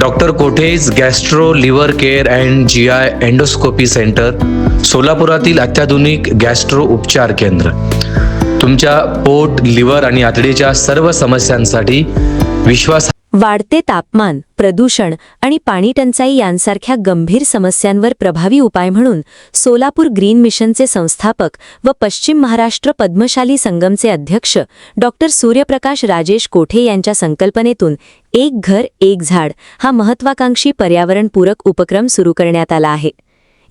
Doctor कोठेज gastro liver care and GI endoscopy centre, सोलापुरातील अत्याधुनिक गॅस्ट्रो उपचार केंद्र. तुमच्या पोट, लिव्हर आणि आतडीच्या सर्व समस्यांसाठी विश्वास. वाढते तापमान, प्रदूषण आणि पाणी टंचाई यांसारख्या गंभीर समस्यांवर प्रभावी उपाय म्हणून सोलापूर ग्रीन मिशनचे संस्थापक व पश्चिम महाराष्ट्र पद्मशाली संगमचे अध्यक्ष डॉक्टर सूर्यप्रकाश राजेश कोठे यांच्या संकल्पनेतून एक घर एक झाड हा महत्त्वाकांक्षी पर्यावरणपूरक उपक्रम सुरू करण्यात आला आहे.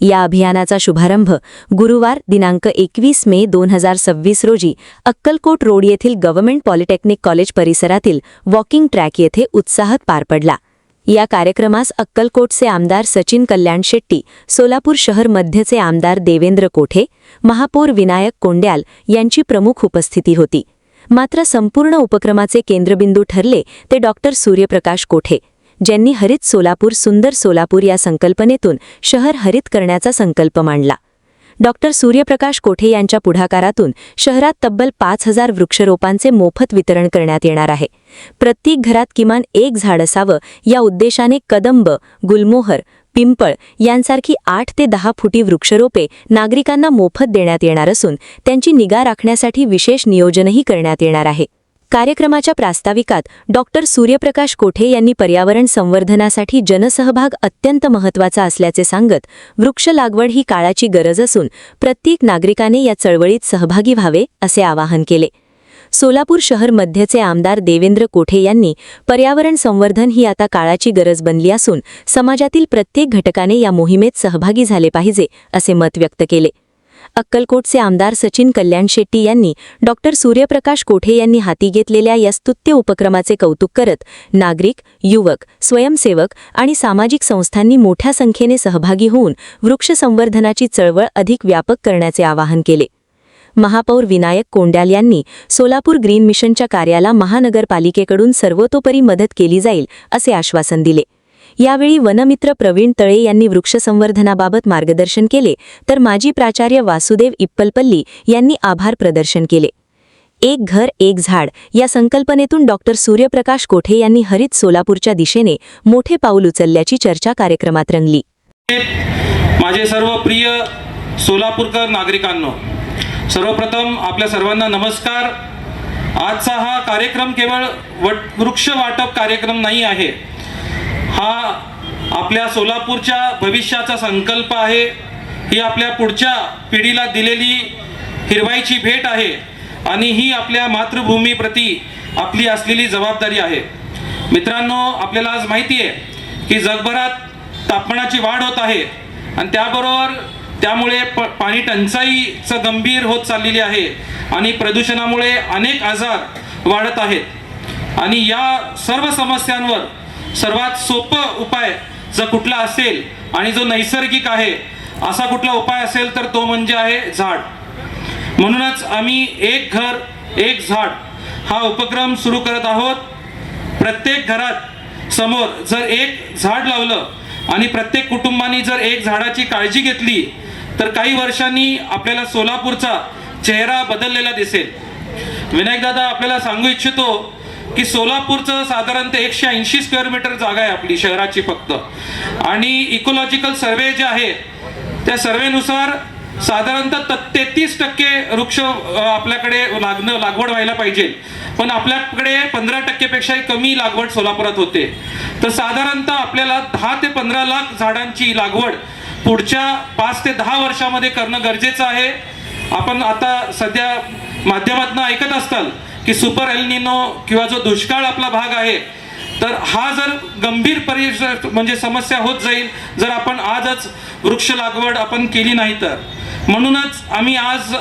या अभियानाचा शुभारंभ गुरुवार दिनांक 21 मे 2026 रोजी अक्कलकोट रोड येथील गव्हर्नमेंट पॉलिटेक्निक कॉलेज परिसरातील वॉकिंग ट्रॅक येथे उत्साहात पार पडला. या कार्यक्रमास अक्कलकोटचे आमदार सचिन कल्याण शेट्टी, सोलापूर शहर मध्यचे आमदार देवेंद्र कोठे, महापौर विनायक कोंड्याल यांची प्रमुख उपस्थिती होती. मात्र संपूर्ण उपक्रमाचे केंद्रबिंदू ठरले ते डॉक्टर सूर्यप्रकाश कोठे, ज्यांनी हरित सोलापूर सुंदर सोलापूर या संकल्पनेतून शहर हरित करण्याचा संकल्प मांडला. डॉक्टर सूर्यप्रकाश कोठे यांच्या पुढाकारातून शहरात तब्बल 5000 वृक्षरोपांचे मोफत वितरण करण्यात येणार आहे. प्रत्येक घरात किमान एक झाड असावं या उद्देशाने कदंब, गुलमोहर, पिंपळ यांसारखी 8 ते 10 फुटी वृक्षरोपे नागरिकांना मोफत देण्यात येणार असून त्यांची निगा राखण्यासाठी विशेष नियोजनही करण्यात येणार आहे. कार्यक्रमाच्या प्रास्ताविकात डॉक्टर सूर्यप्रकाश कोठे यांनी पर्यावरण संवर्धनासाठी जनसहभाग अत्यंत महत्त्वाचा असल्याचे सांगत वृक्ष लागवड ही काळाची गरज असून प्रत्येक नागरिकाने या चळवळीत सहभागी व्हावे असे आवाहन केले. सोलापूर शहर मध्यचे आमदार देवेंद्र कोठे यांनी पर्यावरण संवर्धन ही आता काळाची गरज बनली असून समाजातील प्रत्येक घटकाने या मोहिमेत सहभागी झाले पाहिजे असे मत व्यक्त केले. अक्कलकोटचे आमदार सचिन कल्याण शेट्टी यांनी डॉक्टर सूर्यप्रकाश कोठे यांनी हाती घेतलेल्या या स्तुत्य उपक्रमाचे कौतुक करत नागरिक, युवक, स्वयंसेवक आणि सामाजिक संस्थांनी मोठ्या संख्येने सहभागी होऊन वृक्ष संवर्धनाची चळवळ अधिक व्यापक करण्याचे आवाहन केले. महापौर विनायक कोंड्याल यांनी सोलापूर ग्रीन मिशनच्या कार्याला महानगरपालिकेकडून सर्वतोपरी मदत केली जाईल असे आश्वासन दिले. यावेळी वनमित्र प्रवीण तळे यांनी वृक्ष संवर्धनाबाबत मार्गदर्शन केले, तर माजी प्राचार्य वासुदेव इप्पलपल्ली यांनी आभार प्रदर्शन केले. एक घर एक झाड या संकल्पनेतून डॉक्टर सूर्यप्रकाश कोठे यांनी हरित सोलापूरच्या दिशेने मोठे पाऊल उचलल्याची चर्चा कार्यक्रमात रंगली. माझे सर्व प्रिय सोलापूरकर नागरिकांनो, सर्वप्रथम आपल्या सर्वांना नमस्कार. आजचा हा कार्यक्रम केवळ वृक्ष वाटप कार्यक्रम नाही आहे. हा आपल्या सोलापूरच्या भविष्याचा संकल्प आहे. ही आपल्या पुढच्या पिढीला दिलेली हिरवाईची भेट आहे आणि ही आपल्या मातृभूमीप्रती आपली असलेली जबाबदारी आहे. मित्रांनो, आपल्याला आज माहिती आहे की जगभरात तापमानाची वाढ होत आहे आणि त्यामुळे पाणी टंचाईचं गंभीर होत चाललेली आहे आणि प्रदूषणामुळे अनेक आजार वाढत आहेत. आणि या सर्व समस्यांवर सर्वात सोपं उपाय जर कुठला असेल आणि जो नैसर्गिक आहे असा कुठला उपाय असेल तर तो म्हणजे आहे झाड. म्हणूनच आम्ही एक घर एक झाड हा उपक्रम सुरू करत आहोत. प्रत्येक घरात समोर जर एक झाड लावलं आणि प्रत्येक कुटुंबाने जर एक झाडाची काळजी घेतली तर काही वर्षांनी आपल्याला सोलापूरचा चेहरा बदललेला दिसेल. विनायक दादा, आपल्याला सांगू इच्छितो की सोलापूरचं साधारणतः 180 स्क्वेअर मीटर जागा आहे आपली शहराची फक्त. आणि इकोलॉजिकल सर्वे जे आहे त्या सर्वेनुसार साधारणतः 33% वृक्ष आपल्याकडे लागवड व्हायला पाहिजे, पण आपल्याकडे 15% पेक्षाही कमी लागवड सोलापुरात होते. तर साधारणतः आपल्याला 10 ते 15 लाख झाडांची लागवड पुढच्या 5 ते 10 वर्षामध्ये करणं गरजेचं आहे. आपण आता सध्या माध्यमातून ऐकत असताल की सुपर एल निनो किंवा जो दुष्काळ आपला भाग आहे, तर हा जर गंभीर म्हणजे समस्या होत जाईल जर आपण आजच वृक्ष लागवड आपण केली नाही तर. म्हणूनच आम्ही आज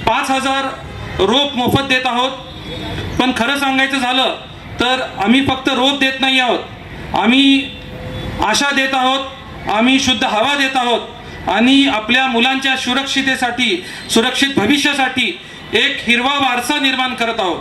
5000 रोप मोफत देत आहोत. पण खरं सांगायचं झालं तर आम्ही फक्त रोप देत नाही आहोत, आम्ही आशा देत आहोत, आम्ही शुद्ध हवा देत आहोत आणि आपल्या मुलांच्या सुरक्षित भविष्यासाठी एक हिरवा वारसा निर्माण करत आहोत.